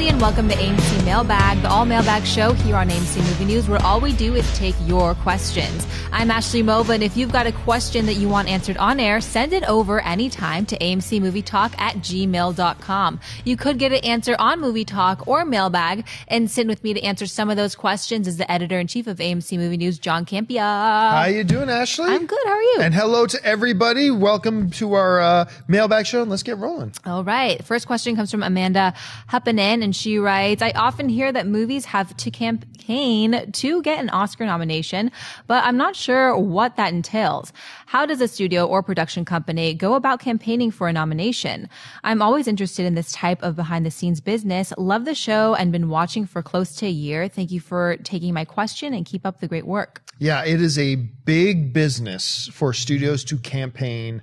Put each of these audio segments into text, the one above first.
everybody, and welcome to AMC Mailbag, the all-mailbag show here on AMC Movie News, where all we do is take your questions. I'm Ashley Mova, and if you've got a question that you want answered on air, send it over anytime to amcmovietalk@gmail.com. You could get an answer on Movie Talk or Mailbag, and sitting with me to answer some of those questions is the editor-in-chief of AMC Movie News, John Campea. How you doing, Ashley? I'm good. How are you? And hello to everybody. Welcome to our Mailbag show, and let's get rolling. All right. The first question comes from Amanda Huppunen, and she writes, I often hear that movies have to campaign to get an Oscar nomination, but I'm not sure what that entails. How does a studio or production company go about campaigning for a nomination? I'm always interested in this type of behind-the-scenes business. Love the show and been watching for close to a year. Thank you for taking my question and keep up the great work. Yeah, it is a big business for studios to campaign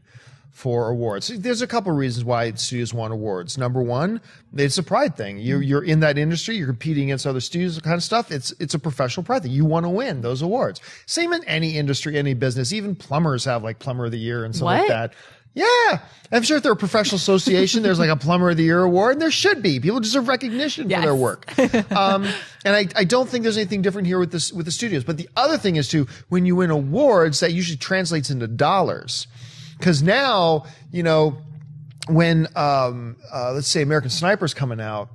for awards. There's a couple of reasons why studios want awards. Number one, it's a pride thing. You're in that industry, you're competing against other studios, that kind of stuff. It's a professional pride thing. You want to win those awards. Same in any industry, any business. Even plumbers have like Plumber of the Year and stuff like that. Yeah. I'm sure if they're a professional association, there's like a Plumber of the Year award, and there should be. People deserve recognition for their work. And I don't think there's anything different here with the studios. But the other thing is too, when you win awards, that usually translates into dollars. Because now, you know, when, let's say American Sniper's coming out,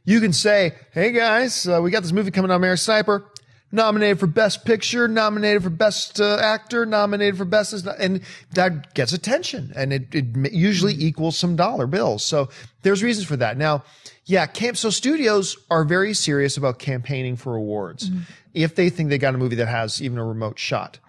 you can say, hey guys, we got this movie coming out, American Sniper, nominated for Best Picture, nominated for Best Actor, nominated for Best, and that gets attention, and it usually equals some dollar bills. So there's reasons for that. Now, yeah, so studios are very serious about campaigning for awards if they think they got a movie that has even a remote shot.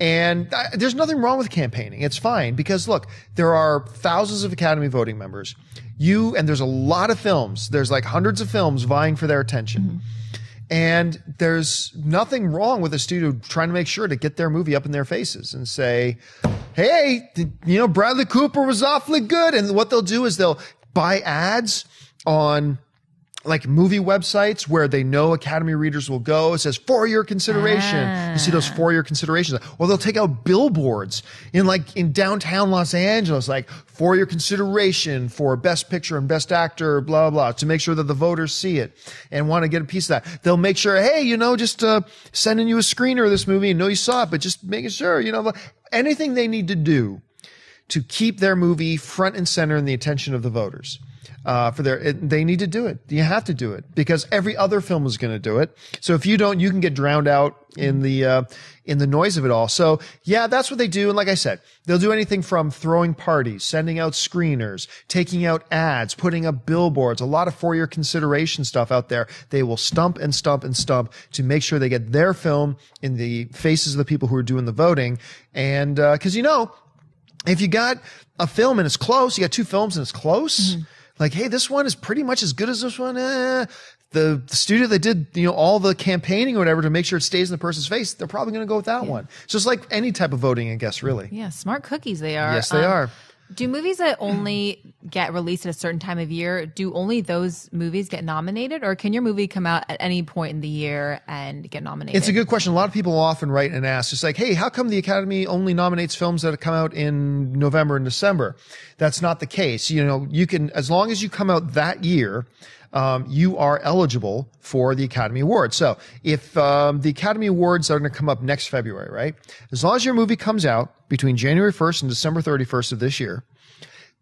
And there's nothing wrong with campaigning. It's fine because look, there are thousands of Academy voting members. And there's a lot of films. There's like hundreds of films vying for their attention. And there's nothing wrong with a studio trying to make sure to get their movie up in their faces and say, hey, you know, Bradley Cooper was awfully good. And what they'll do is they'll buy ads on like movie websites where they know Academy readers will go. It says for your consideration. You see those for your considerations. Or they'll take out billboards in downtown Los Angeles, like for your consideration for Best Picture and Best Actor, blah, blah, to make sure that the voters see it and want to get a piece of that. They'll make sure, hey, you know, just sending you a screener of this movie and know you saw it, but just making sure, you know, anything they need to do to keep their movie front and center in the attention of the voters. They need to do it. You have to do it because every other film is going to do it. So if you don't, you can get drowned out in the noise of it all. So yeah, that's what they do. And like I said, they'll do anything from throwing parties, sending out screeners, taking out ads, putting up billboards, a lot of for your consideration stuff out there. They will stump and stump and stump to make sure they get their film in the faces of the people who are doing the voting. And, cause you know, if you got a film and it's close, you got two films and it's close. Like, hey, this one is pretty much as good as this one. The studio that did, you know, all the campaigning or whatever to make sure it stays in the person's face, they're probably going to go with that one. So it's like any type of voting, I guess, really. Yeah, smart cookies they are. Yes, they are. Do movies that only get released at a certain time of year, do only those movies get nominated? Or can your movie come out at any point in the year and get nominated? It's a good question. A lot of people often write and ask, it's like, hey, how come the Academy only nominates films that come out in November and December? That's not the case. You know, you can, as long as you come out that year, you are eligible for the Academy Awards. So if the Academy Awards are going to come up next February, right? As long as your movie comes out between January 1st and December 31st of this year,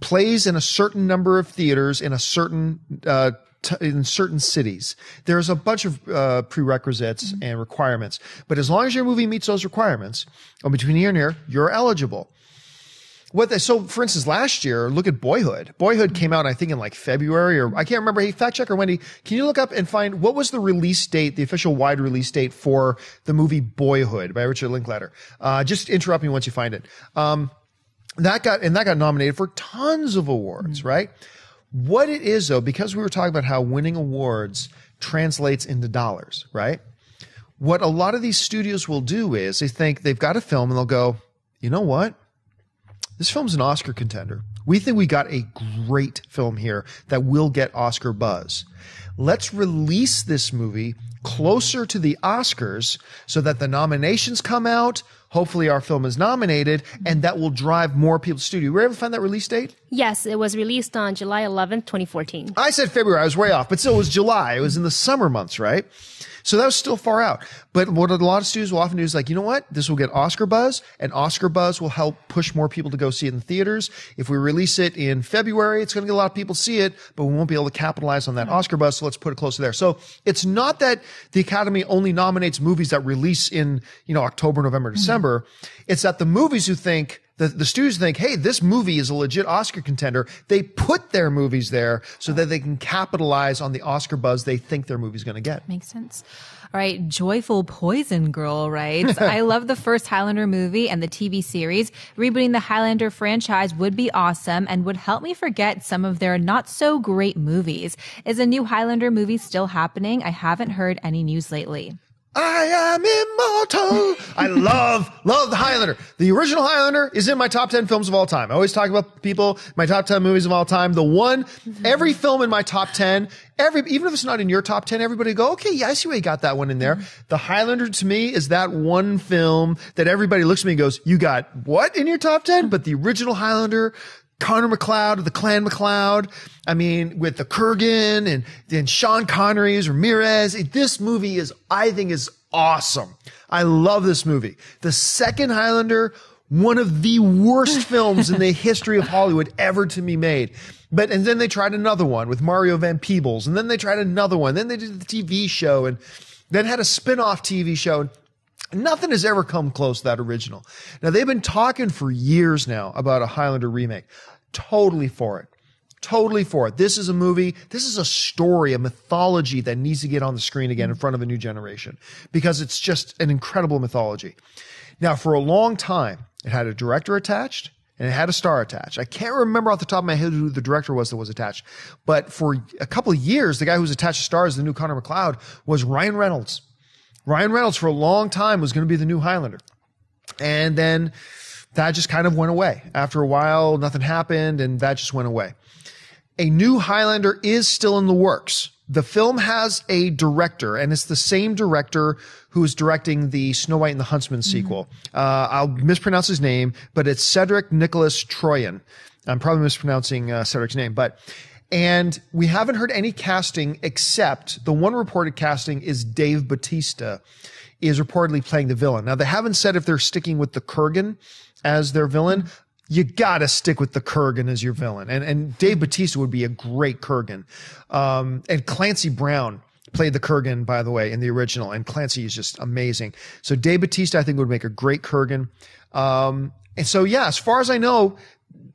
plays in a certain number of theaters in a certain in certain cities, there's a bunch of prerequisites and requirements. But as long as your movie meets those requirements, between here and here, you're eligible. So for instance, last year, look at Boyhood. Boyhood came out, I think, in like February, or I can't remember. Hey, fact checker Wendy, can you look up and find what was the release date, the official wide release date for the movie Boyhood by Richard Linklater? Just interrupt me once you find it. That got nominated for tons of awards, right? What it is though, because we were talking about how winning awards translates into dollars, right? What a lot of these studios will do is they think they've got a film and they'll go, you know what? This film's an Oscar contender. We think we got a great film here that will get Oscar buzz. Let's release this movie closer to the Oscars so that the nominations come out. Hopefully our film is nominated, and that will drive more people to the studio. Were you able to find that release date? Yes, it was released on July 11th, 2014. I said February. I was way off, but still it was July. It was in the summer months, right? So that was still far out. But what a lot of studios will often do is like, you know what? This will get Oscar buzz, and Oscar buzz will help push more people to go see it in the theaters. If we release it in February, it's going to get a lot of people to see it, but we won't be able to capitalize on that Oscar buzz, so let's put it closer there. So it's not that the Academy only nominates movies that release in, October, November, December. It's that the movies who think, the studios think, hey, this movie is a legit Oscar contender. They put their movies there so that they can capitalize on the Oscar buzz they think their movie's going to get. Makes sense. All right. Joyful Poison Girl writes, I love the first Highlander movie and the TV series. Rebooting the Highlander franchise would be awesome and would help me forget some of their not so great movies. Is a new Highlander movie still happening? I haven't heard any news lately. I am immortal. I love the Highlander. The original Highlander is in my top 10 films of all time. I always talk about people, my top 10 movies of all time. Every film in my top 10, even if it's not in your top 10, everybody go, okay, yeah, I see why you got that one in there. The Highlander to me is that one film that everybody looks at me and goes, you got what in your top 10? But the original Highlander, Connor McLeod, the Clan McLeod. I mean, with the Kurgan and then Sean Connery's Ramirez. This movie I think is awesome. I love this movie. The second Highlander, one of the worst films in the history of Hollywood ever to be made. And then they tried another one with Mario Van Peebles. And then they tried another one. Then they did the TV show and then had a spin-off TV show. Nothing has ever come close to that original. Now, they've been talking for years now about a Highlander remake. Totally for it. Totally for it. This is a movie. This is a story, a mythology that needs to get on the screen again in front of a new generation because it's just an incredible mythology. Now, for a long time, it had a director attached and it had a star attached. I can't remember off the top of my head who the director was that was attached. But for a couple of years, the guy who was attached to stars, the new Connor McLeod, was Ryan Reynolds. Ryan Reynolds for a long time was going to be the new Highlander. And then that just kind of went away. After a while, nothing happened and that just went away. A new Highlander is still in the works. The film has a director, and it's the same director who is directing the Snow White and the Huntsman sequel. I'll mispronounce his name, but it's Cedric Nicholas Troyan. I'm probably mispronouncing Cedric's name, and we haven't heard any casting except the one reported casting is Dave Bautista is reportedly playing the villain. Now, they haven't said if they're sticking with the Kurgan as their villain. You gotta stick with the Kurgan as your villain. And Dave Bautista would be a great Kurgan. And Clancy Brown played the Kurgan, by the way, in the original. And Clancy is just amazing. So Dave Bautista, I think, would make a great Kurgan. And so, yeah, as far as I know,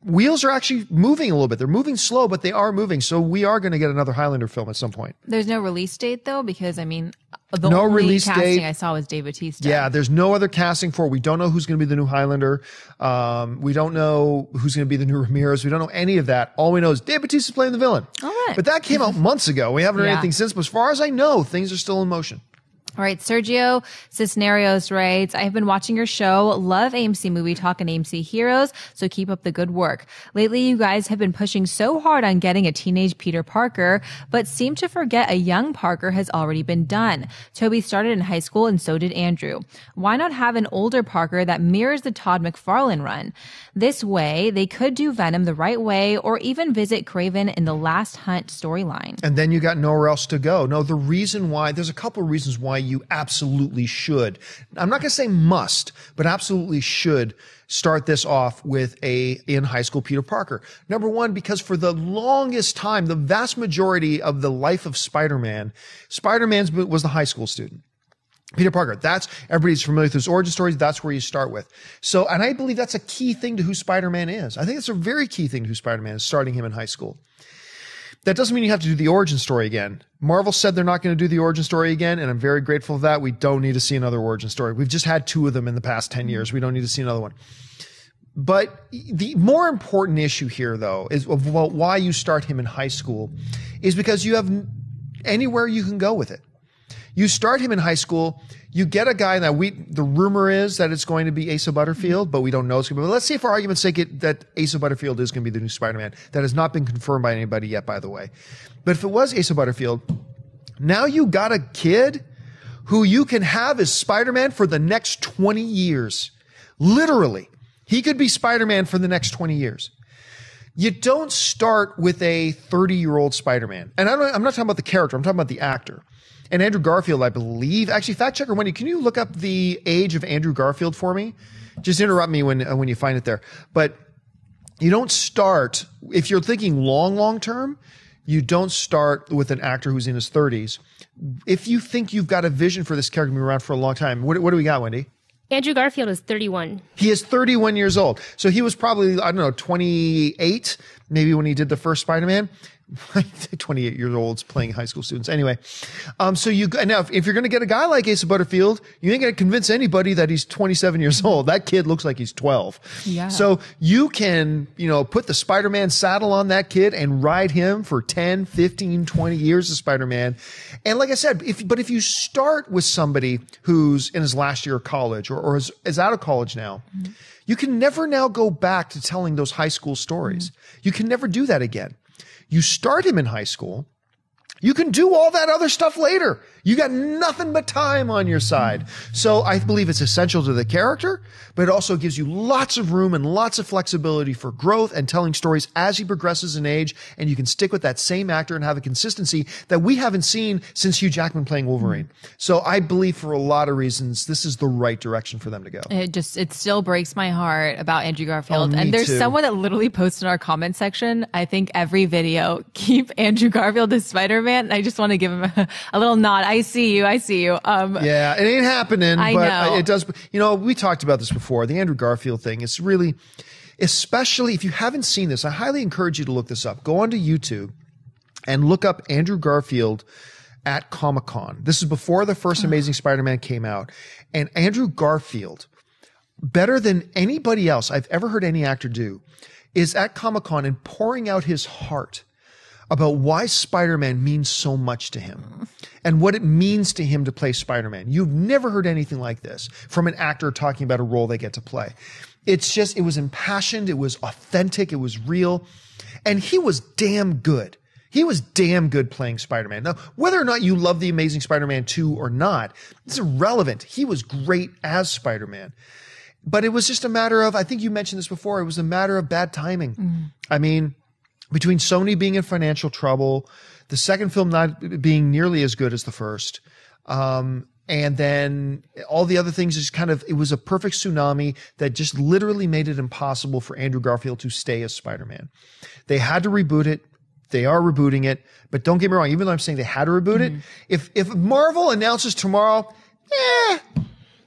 wheels are actually moving a little bit. They're moving slow, but they are moving. So we are going to get another Highlander film at some point. There's no release date, though, because, I mean, the no only release casting date. I saw was Dave Bautista. Yeah, there's no other casting for it. We don't know who's going to be the new Highlander. We don't know who's going to be the new Ramirez. We don't know any of that. All we know is Dave Bautista's playing the villain. All right. But that came out months ago. We haven't heard Yeah. anything since. But as far as I know, things are still in motion. All right, Sergio Cisneros writes, I have been watching your show, love AMC Movie Talk and AMC Heroes, so keep up the good work. Lately, you guys have been pushing so hard on getting a teenage Peter Parker, but seem to forget a young Parker has already been done. Tobey started in high school and so did Andrew. Why not have an older Parker that mirrors the Todd McFarlane run? This way, they could do Venom the right way or even visit Kraven in the Last Hunt storyline. And then you got nowhere else to go. No, the reason why, there's a couple of reasons why you absolutely should. I'm not going to say must, but absolutely should start this off with a in high school Peter Parker. Number one, because for the longest time, the vast majority of the life of Spider-Man was the high school student. Peter Parker, everybody's familiar with his origin stories. That's where you start with. So, and I believe that's a key thing to who Spider-Man is. I think it's a very key thing to who Spider-Man is, starting him in high school. That doesn't mean you have to do the origin story again. Marvel said they're not going to do the origin story again, and I'm very grateful for that. We don't need to see another origin story. We've just had 2 of them in the past 10 years. We don't need to see another one. But the more important issue here, though, is about why you start him in high school is because you have anywhere you can go with it. You start him in high school, you get a guy that the rumor is that it's going to be Asa Butterfield, but we don't know it's going to be. But let's say for argument's sake that Asa Butterfield is going to be the new Spider-Man. That has not been confirmed by anybody yet, by the way. But if it was Asa Butterfield, now you got a kid who you can have as Spider-Man for the next 20 years. Literally. He could be Spider-Man for the next 20 years. You don't start with a 30-year-old Spider-Man. And I'm not talking about the character. I'm talking about the actor. And Andrew Garfield, I believe, actually, fact checker Wendy, can you look up the age of Andrew Garfield for me? Just interrupt me when you find it there. But you don't start, if you're thinking long term, you don't start with an actor who's in his 30s. If you think you've got a vision for this character to be around for a long time, what do we got, Wendy? Andrew Garfield is 31. He is 31 years old. So he was probably, 28, maybe when he did the first Spider-Man. 28 years old playing high school students. Anyway, now if you're going to get a guy like Asa Butterfield, you ain't going to convince anybody that he's 27 years old. That kid looks like he's 12. Yeah. So you can, put the Spider-Man saddle on that kid and ride him for 10, 15, 20 years as Spider-Man. And like I said, if you start with somebody who's in his last year of college or is out of college now, you can never now go back to telling those high school stories. You can never do that again. You start him in high school. You can do all that other stuff later. You got nothing but time on your side. So I believe it's essential to the character, but it also gives you lots of room and lots of flexibility for growth and telling stories as he progresses in age. And you can stick with that same actor and have a consistency that we haven't seen since Hugh Jackman playing Wolverine. So I believe for a lot of reasons, this is the right direction for them to go. It still breaks my heart about Andrew Garfield. Oh, and there's too. someone that literally posted in our comment section, I think every video, keep Andrew Garfield as Spider-Man. And I just want to give him a little nod. I see you. Yeah, it ain't happening, I but know. it does. We talked about this before. The Andrew Garfield thing is really, especially if you haven't seen this, I highly encourage you to look this up. Go onto YouTube and look up Andrew Garfield at Comic-Con. This is before the first Amazing Spider-Man came out. And Andrew Garfield, better than anybody else I've ever heard any actor do, is at Comic-Con and pouring out his heart about why Spider-Man means so much to him and what it means to him to play Spider-Man. You've never heard anything like this from an actor talking about a role they get to play. It was impassioned. It was authentic. It was real. And he was damn good. He was damn good playing Spider-Man. Now, whether or not you love The Amazing Spider-Man 2 or not, it's irrelevant. He was great as Spider-Man. But it was just a matter of, I think you mentioned this before, it was a matter of bad timing. I mean, between Sony being in financial trouble, the second film not being nearly as good as the first, and then all the other things just it was a perfect tsunami that just literally made it impossible for Andrew Garfield to stay as Spider-Man. They had to reboot it. They are rebooting it. But don't get me wrong, even though I'm saying they had to reboot it, if Marvel announces tomorrow,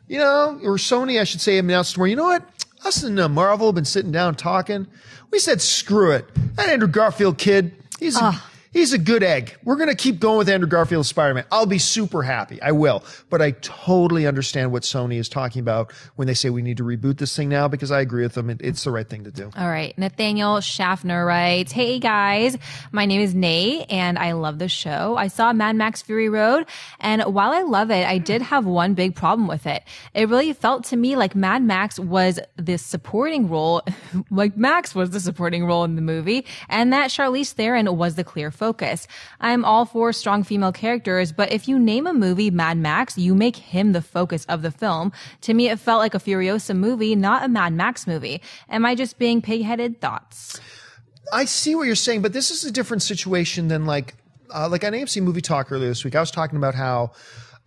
or Sony, I should say, announces tomorrow, you know what? Us and Marvel have been sitting down talking. We said, screw it. That Andrew Garfield kid, he's a good egg. We're going to keep going with Andrew Garfield as Spider-Man. I'll be super happy. I will. But I totally understand what Sony is talking about when they say we need to reboot this thing now, because I agree with them. It's the right thing to do. All right. Nathaniel Schaffner writes, hey guys, my name is Nate and I love the show. I saw Mad Max Fury Road, and while I love it, I did have one big problem with it. It really felt to me like Mad Max was this supporting role, like Max was the supporting role in the movie, and that Charlize Theron was the clear focus. I'm all for strong female characters, but if you name a movie Mad Max, you make him the focus of the film. To me, it felt like a Furiosa movie, not a Mad Max movie. Am I just being pig-headed? Thoughts? I see what you're saying, but this is a different situation than like on AMC Movie Talk earlier this week. I was talking about how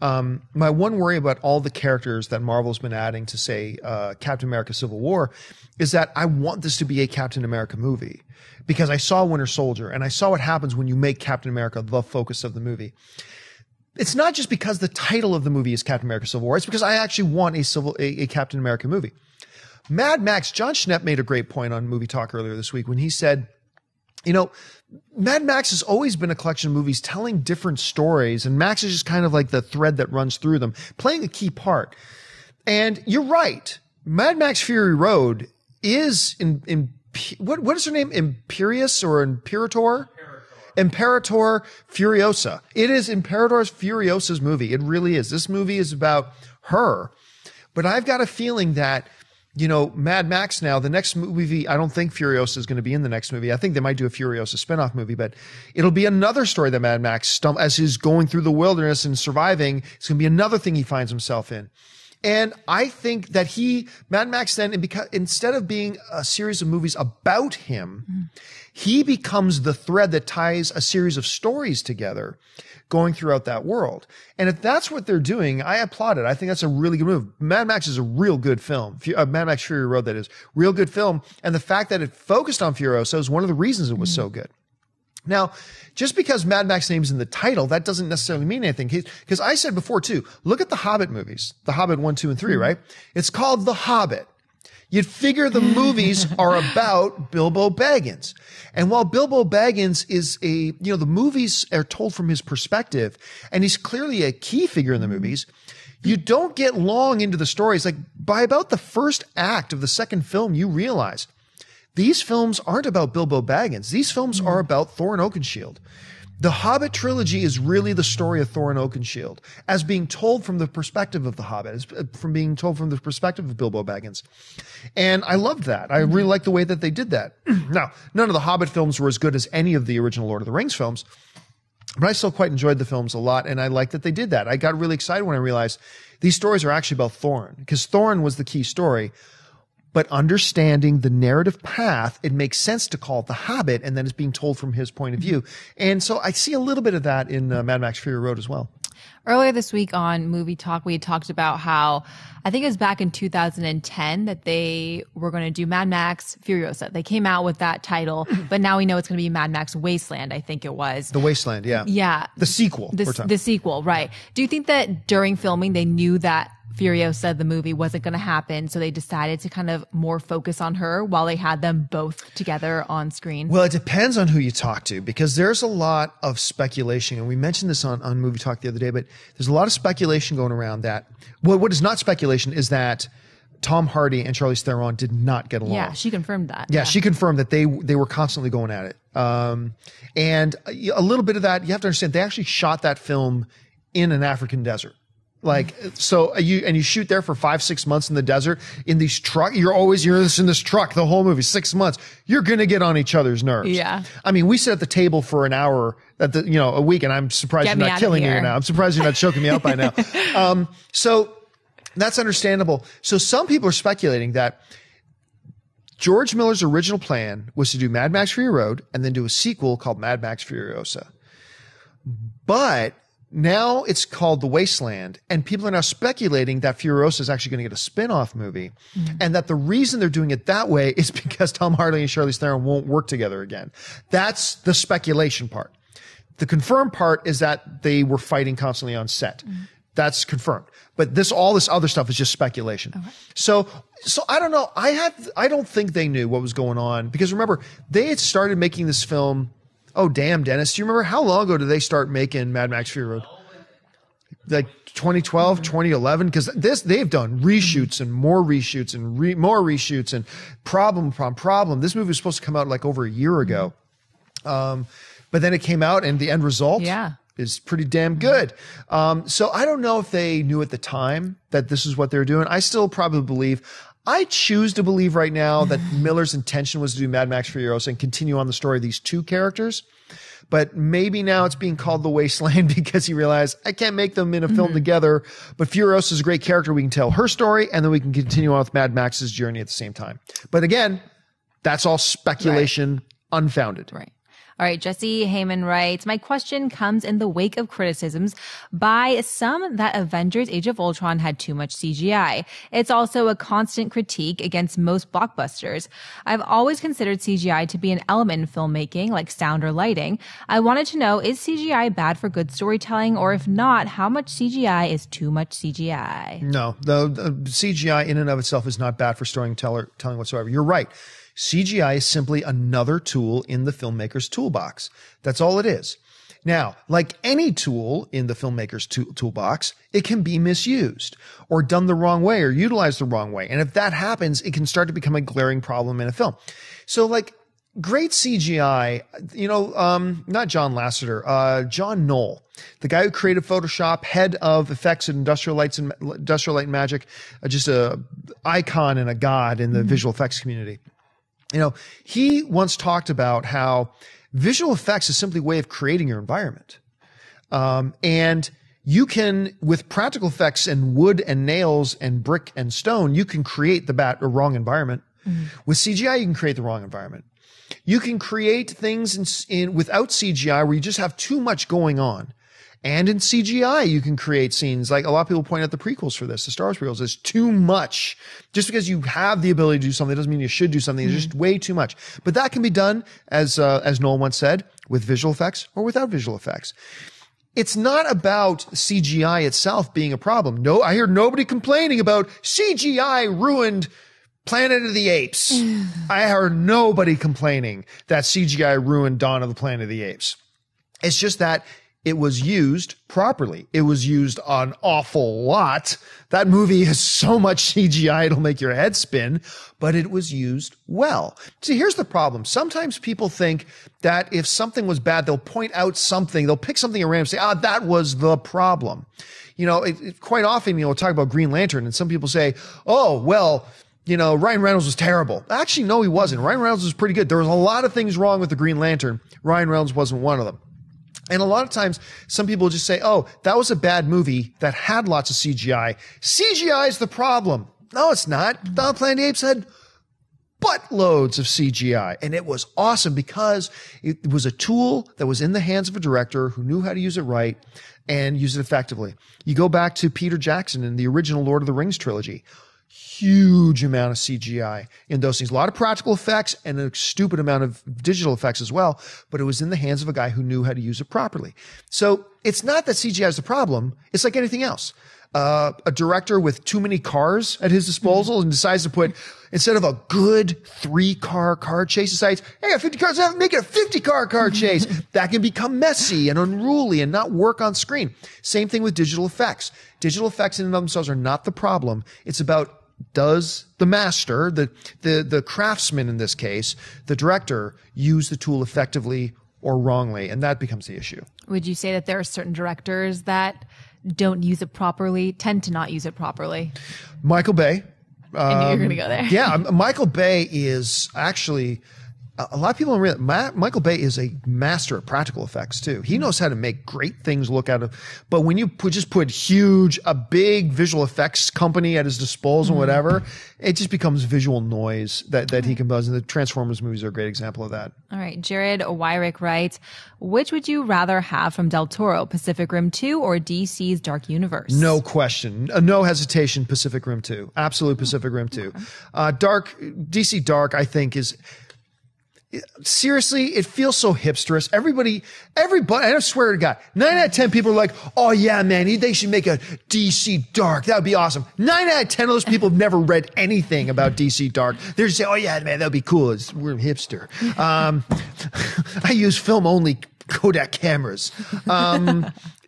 my one worry about all the characters that Marvel's been adding to, say, Captain America Civil War is that I want this to be a Captain America movie, because I saw Winter Soldier and I saw what happens when you make Captain America the focus of the movie. It's not just because the title of the movie is Captain America Civil War. It's because I actually want a Captain America movie. Mad Max, John Schnepp made a great point on Movie Talk earlier this week when he said, Mad Max has always been a collection of movies telling different stories, and Max is just kind of like the thread that runs through them, playing a key part. And you're right. Mad Max Fury Road is what is her name? Imperious or Imperator? Imperator Furiosa. It is Imperator Furiosa's movie. It really is. This movie is about her. But I've got a feeling that Mad Max now, the next movie, I don't think Furiosa is going to be in the next movie. I think they might do a Furiosa spinoff movie, but it'll be another story that Mad Max, as he's going through the wilderness and surviving, it's going to be another thing he finds himself in. And I think that Mad Max then, instead of being a series of movies about him, he becomes the thread that ties a series of stories together going throughout that world. And if that's what they're doing, I applaud it. I think that's a really good move. Mad Max is a real good film. Mad Max Fury Road, that is. Real good film. And the fact that it focused on Furiosa is one of the reasons it was so good. Now, just because Mad Max name's in the title, that doesn't necessarily mean anything. Because I said before, too, look at the Hobbit movies. The Hobbit 1, 2, and 3, right? It's called The Hobbit. You'd figure the movies are about Bilbo Baggins. And while Bilbo Baggins is the movies are told from his perspective, and he's clearly a key figure in the movies, you don't get long into the stories. Like by about the first act of the second film, you realize these films aren't about Bilbo Baggins. These films are about Thorin Oakenshield. The Hobbit trilogy is really the story of Thorin Oakenshield as being told from the perspective of the Hobbit, from being told from the perspective of Bilbo Baggins. And I loved that. I really liked the way that they did that. Now, none of the Hobbit films were as good as any of the original Lord of the Rings films, but I still quite enjoyed the films a lot, and I liked that they did that. I got really excited when I realized these stories are actually about Thorin, because Thorin was the key story. But understanding the narrative path, it makes sense to call it The Hobbit, and then it's being told from his point of view. And so I see a little bit of that in Mad Max Fury Road as well. Earlier this week on Movie Talk, we had talked about how, I think it was back in 2010 that they were going to do Mad Max Furiosa. They came out with that title, but now we know it's going to be Mad Max Wasteland, I think it was. The Wasteland, yeah. Yeah. The sequel. The sequel, right. Do you think that during filming they knew that Furiosa, the movie, wasn't going to happen, so they decided to kind of more focus on her while they had them both together on screen? Well, it depends on who you talk to, because there's a lot of speculation, and we mentioned this on Movie Talk the other day, but there's a lot of speculation going around that, what is not speculation is that Tom Hardy and Charlize Theron did not get along. Yeah, she confirmed that. Yeah, she confirmed that they were constantly going at it. And a little bit of that, you have to understand, they actually shot that film in an African desert. Like, so you shoot there for 5-6 months in the desert in these you're in this truck the whole movie, 6 months. You're going to get on each other's nerves. Yeah. I mean, we sit at the table for an hour a week, and I'm surprised you're not killing me now. I'm surprised you're not choking me out by now. So that's understandable. So some people are speculating that George Miller's original plan was to do Mad Max Fury Road and then do a sequel called Mad Max Furiosa. But now it's called The Wasteland, and people are now speculating that Furiosa is actually going to get a spin-off movie, and that the reason they're doing it that way is because Tom Hardy and Charlize Theron won't work together again. That's the speculation part. The confirmed part is that they were fighting constantly on set. That's confirmed. But all this other stuff is just speculation. Okay. So I don't know. I don't think they knew what was going on, because remember, they had started making this film. Oh, damn, Dennis. Do you remember how long ago did they start making Mad Max Fury Road? Like 2012, 2011? Because they've done reshoots and more reshoots and more reshoots and problem. This movie was supposed to come out like over a year ago. But then it came out, and the end result is pretty damn good. So I don't know if they knew at the time that this is what they were doing. I still probably believe. I choose to believe right now that Miller's intention was to do Mad Max Furiosa and continue on the story of these two characters. But maybe now it's being called The Wasteland because he realized I can't make them in a film together. But Furiosa is a great character. We can tell her story, and then we can continue on with Mad Max's journey at the same time. But again, that's all speculation, unfounded. Right. All right, Jesse Heyman writes, my question comes in the wake of criticisms by some that Avengers Age of Ultron had too much CGI. It's also a constant critique against most blockbusters. I've always considered CGI to be an element in filmmaking, like sound or lighting. I wanted to know, is CGI bad for good storytelling? Or if not, how much CGI is too much CGI? No, the CGI in and of itself is not bad for storytelling whatsoever. You're right. CGI is simply another tool in the filmmaker's toolbox. That's all it is. Now, like any tool in the filmmaker's toolbox, it can be misused or done the wrong way or utilized the wrong way. And if that happens, it can start to become a glaring problem in a film. So like great CGI, not John Lasseter, John Knoll, the guy who created Photoshop, head of effects at Industrial Light and Magic, just a icon and a god in the visual effects community. He once talked about how visual effects is simply a way of creating your environment. And you can, with practical effects and wood and nails and brick and stone, you can create the wrong environment. With CGI, you can create the wrong environment. You can create things without CGI where you just have too much going on. And in CGI, you can create scenes like a lot of people point out the prequels for this, the Star Wars prequels. There's too much. Just because you have the ability to do something doesn't mean you should do something. It's just way too much. But that can be done, as Noel once said, with visual effects or without visual effects. It's not about CGI itself being a problem. No, I hear nobody complaining about CGI ruined Planet of the Apes. I heard nobody complaining that CGI ruined Dawn of the Planet of the Apes. It's just that it was used properly. It was used an awful lot. That movie has so much CGI, it'll make your head spin, but it was used well. See, here's the problem. Sometimes people think that if something was bad, they'll point out something, they'll pick something at random and say, that was the problem. Quite often, we'll talk about Green Lantern and some people say, Ryan Reynolds was terrible. Actually, no, he wasn't. Ryan Reynolds was pretty good. There was a lot of things wrong with the Green Lantern. Ryan Reynolds wasn't one of them. And a lot of times, some people just say, that was a bad movie that had lots of CGI. CGI is the problem. No, it's not. Dawn of the Planet of the Apes had buttloads of CGI. And it was awesome because it was a tool that was in the hands of a director who knew how to use it right and use it effectively. You go back to Peter Jackson in the original Lord of the Rings trilogy. Huge amount of CGI in those things. A lot of practical effects and a stupid amount of digital effects as well, but it was in the hands of a guy who knew how to use it properly. So it's not that CGI is the problem. It's like anything else. A director with too many cars at his disposal and decides to put, instead of a good 3-car chase, decides, hey, I got 50 cars, make it a 50-car chase. That can become messy and unruly and not work on screen. Same thing with digital effects. Digital effects in and of themselves are not the problem. It's about, does the master, the craftsman in this case, the director, use the tool effectively or wrongly? And that becomes the issue. Would you say that there are certain directors that don't use it properly, tend to not use it properly? Michael Bay. I knew you were going to go there. Yeah, Michael Bay is actually, a lot of people don't realize, Michael Bay is a master at practical effects too. He knows how to make great things look out of, but when you put a big visual effects company at his disposal, whatever, it just becomes visual noise that he can buzz. And the Transformers movies are a great example of that. All right. Jared Wyrick writes, which would you rather have from Del Toro, Pacific Rim 2 or DC's Dark Universe? No question. No hesitation, Pacific Rim 2. Absolute Pacific Rim 2. DC Dark, I think is, seriously, it feels so hipsterous. Everybody, I swear to God, 9 out of 10 people are like, oh yeah, man, they should make a DC Dark. That would be awesome. 9 out of 10 of those people have never read anything about DC Dark. They're just saying, oh yeah, man, that would be cool. We're hipster. I use film only Kodak cameras.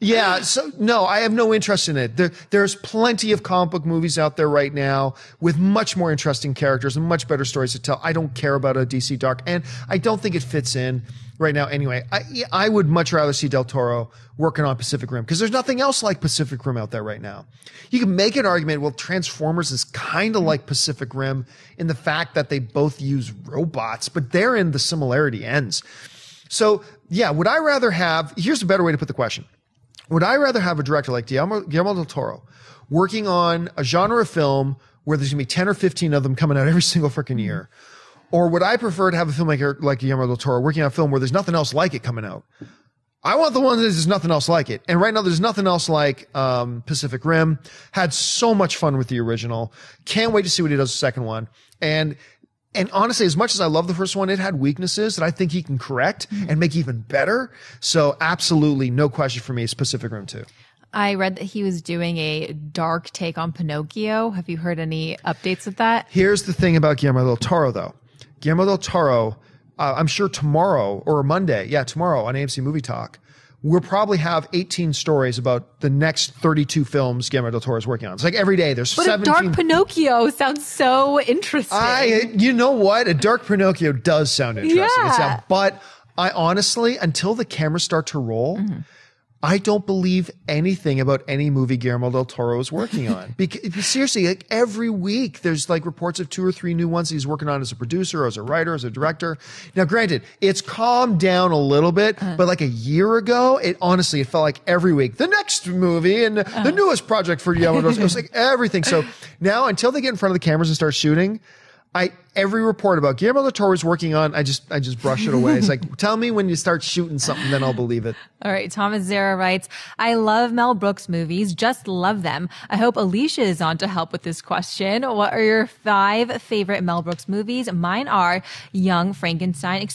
Yeah, so no, I have no interest in it. There's plenty of comic book movies out there right now with much more interesting characters and much better stories to tell. I don't care about a DC Dark, and I don't think it fits in right now anyway. I would much rather see Del Toro working on Pacific Rim because there's nothing else like Pacific Rim out there right now. You can make an argument, well, Transformers is kind of like Pacific Rim in the fact that they both use robots, but therein the similarity ends. So yeah, would I rather have, here's a better way to put the question. Would I rather have a director like Guillermo del Toro working on a genre of film where there's going to be 10 or 15 of them coming out every single freaking year? Or would I prefer to have a filmmaker like Guillermo del Toro working on a film where there's nothing else like it coming out? I want the one that there's nothing else like it. And right now there's nothing else like Pacific Rim. Had so much fun with the original. Can't wait to see what he does with the second one. And honestly, as much as I love the first one, it had weaknesses that I think he can correct and make even better. So absolutely, no question for me, it's Pacific Rim 2. I read that he was doing a dark take on Pinocchio. Have you heard any updates with that? Here's the thing about Guillermo del Toro, though. Guillermo del Toro, I'm sure tomorrow or Monday, tomorrow on AMC Movie Talk, we'll probably have 18 stories about the next 32 films Guillermo del Toro is working on. It's like every day there's But 17. a dark Pinocchio sounds so interesting. You know what? A dark Pinocchio does sound interesting. Yeah. But I honestly, until the cameras start to roll, I don't believe anything about any movie Guillermo del Toro is working on. Because seriously, like every week there's like reports of 2 or 3 new ones he's working on as a producer, or as a writer, as a director. Now, granted, it's calmed down a little bit, but like a year ago, it felt like every week the next movie and the newest project for Guillermo del Toro. It was like everything. So now, until they get in front of the cameras and start shooting, every report about Guillermo del Toro is working on, I just brush it away. It's like, tell me when you start shooting something, then I'll believe it. All right. Thomas Zara writes, I love Mel Brooks movies. Just love them. I hope Alicia is on to help with this question. What are your 5 favorite Mel Brooks movies? Mine are Young Frankenstein,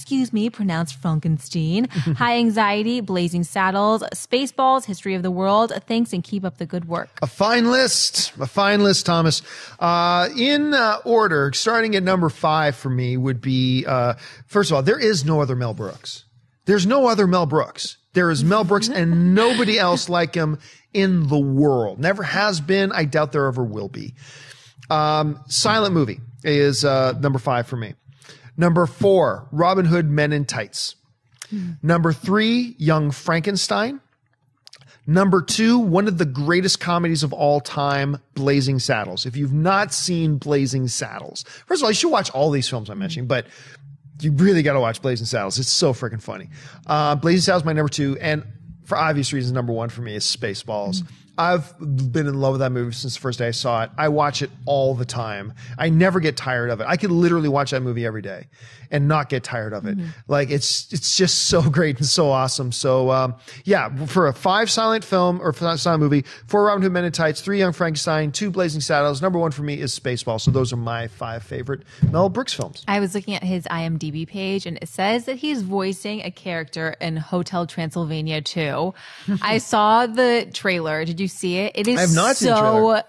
pronounced Frankenstein, High Anxiety, Blazing Saddles, Spaceballs, History of the World. Thanks and keep up the good work. A fine list, Thomas. In order, starting at number 5 for me would be, first of all, there is no other Mel Brooks. There's no other Mel Brooks. There is Mel Brooks and nobody else like him in the world. Never has been. I doubt there ever will be. Silent movie is number 5 for me. Number 4, Robin Hood Men in Tights. Number 3, Young Frankenstein. Number 2, one of the greatest comedies of all time, Blazing Saddles. If you've not seen Blazing Saddles, first of all, you should watch all these films I'm mentioning, but you really got to watch Blazing Saddles. It's so freaking funny. Blazing Saddles is my number 2, and for obvious reasons, number 1 for me is Spaceballs. I've been in love with that movie since the first day I saw it. I watch it all the time. I never get tired of it. I could literally watch that movie every day and not get tired of it. Like it's just so great and so awesome. So, for a 5 silent film or silent movie, 4 Robin Hood Men in Tights, 3 Young Frankenstein, 2 Blazing Saddles. Number 1 for me is Spaceballs. So those are my 5 favorite Mel Brooks films. I was looking at his IMDb page and it says that he's voicing a character in Hotel Transylvania 2. I saw the trailer. Did you see it? It is I have not seen the trailer.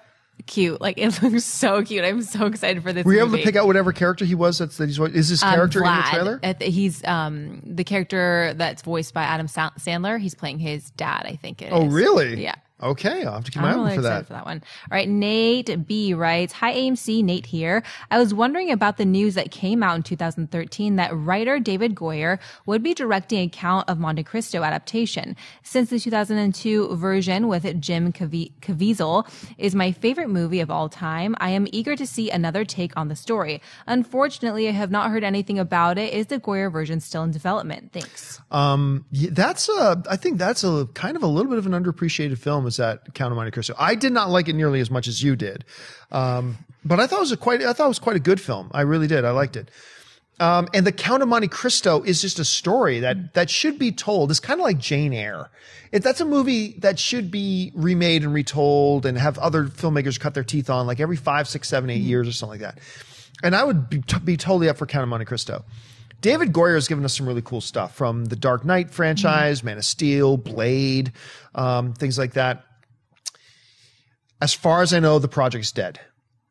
Cute. Like it looks so cute. I'm so excited for this Were you movie. able to pick out whatever character he was that he's voicing? Is this character in the Vlad. trailer? He's the character that's voiced by Adam Sandler. He's playing his dad, I think it is. Oh, really? Yeah. Okay, I'll have to keep my eye I'm out really for excited that. for that one. All right, Nate B writes, Hi AMC, Nate here. I was wondering about the news that came out in 2013 that writer David Goyer would be directing a Count of Monte Cristo adaptation. Since the 2002 version with Jim Caviezel is my favorite movie of all time, I am eager to see another take on the story. Unfortunately, I have not heard anything about it. Is the Goyer version still in development? Thanks. I think that's a kind of a little bit of an underappreciated film, is that Count of Monte Cristo. I did not like it nearly as much as you did. But I thought it was quite a good film. I really did. I liked it. And the Count of Monte Cristo is just a story that should be told. It's kind of like Jane Eyre. That's a movie that should be remade and retold and have other filmmakers cut their teeth on like every 5, 6, 7, 8 years or something like that. And I would be totally up for Count of Monte Cristo. David Goyer has given us some really cool stuff from the Dark Knight franchise, Man of Steel, Blade, things like that. As far as I know, the project's dead.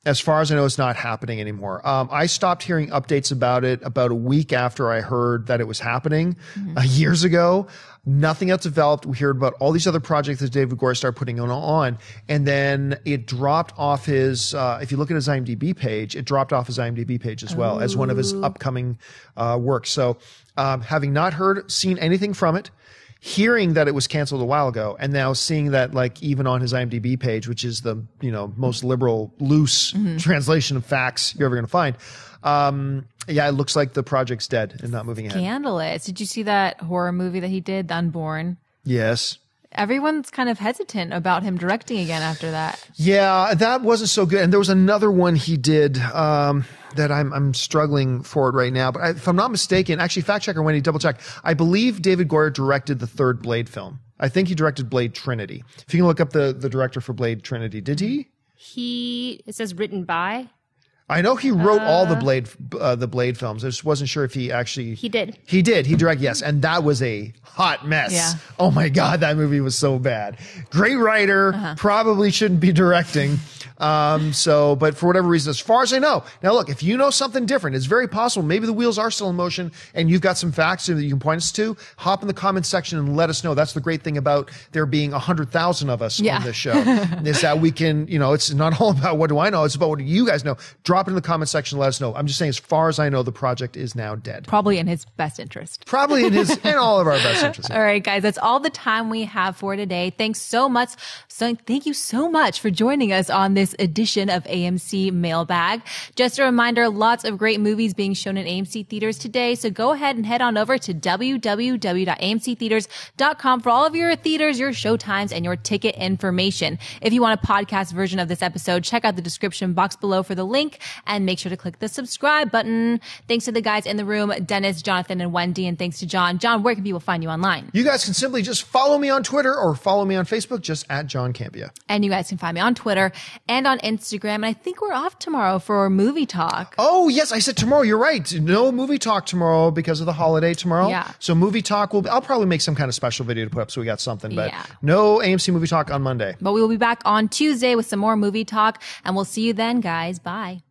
As far as I know, it's not happening anymore. I stopped hearing updates about it about a week after I heard that it was happening years ago. Nothing else developed. We heard about all these other projects that David Goyer started putting on, and then it dropped off his, if you look at his IMDb page, it dropped off his IMDb page as well as one of his upcoming works. So having not seen anything from it, hearing that it was canceled a while ago, and now seeing that like even on his IMDb page, which is the most liberal, loose translation of facts you're ever going to find, it looks like the project's dead and not moving ahead. Scandalous. Did you see that horror movie that he did, The Unborn? Yes. Everyone's kind of hesitant about him directing again after that. Yeah, that wasn't so good. And there was another one he did that I'm struggling for it right now. But if I'm not mistaken, actually, fact checker Wendy, double check. I believe David Goyer directed the third Blade film. I think he directed Blade Trinity. If you can look up the director for Blade Trinity, did he? It says written by. I know he wrote all the Blade films. I just wasn't sure if he actually... He did. He directed, yes. And that was a hot mess. Yeah. Oh my God, that movie was so bad. Great writer, probably shouldn't be directing. But for whatever reason, as far as I know, now look, if you know something different, it's very possible. Maybe the wheels are still in motion and you've got some facts that you can point us to. Hop in the comments section and let us know. That's the great thing about there being 100,000 of us on this show is that we can, it's not all about what do I know. It's about what do you guys know. Drop it in the comment section and let us know. I'm just saying, as far as I know, the project is now dead. Probably in his best interest. Probably in all of our best interest. All right, guys, that's all the time we have for today. Thanks so much. So thank you so much for joining us on this edition of AMC Mailbag. Just a reminder, lots of great movies being shown in AMC theaters today. So go ahead and head on over to www.amctheaters.com for all of your theaters, your showtimes, and your ticket information. If you want a podcast version of this episode, check out the description box below for the link and make sure to click the subscribe button. Thanks to the guys in the room, Dennis, Jonathan, and Wendy, and thanks to John. John, where can people find you online? You guys can simply just follow me on Twitter or follow me on Facebook, just at John Campia. And you guys can find me on Twitter and on Instagram. And I think we're off tomorrow for movie talk. Oh, yes, I said tomorrow. You're right. No movie talk tomorrow because of the holiday tomorrow. Yeah. So movie talk, I'll probably make some kind of special video to put up so we got something. But no AMC movie talk on Monday. But we will be back on Tuesday with some more movie talk. And we'll see you then, guys. Bye.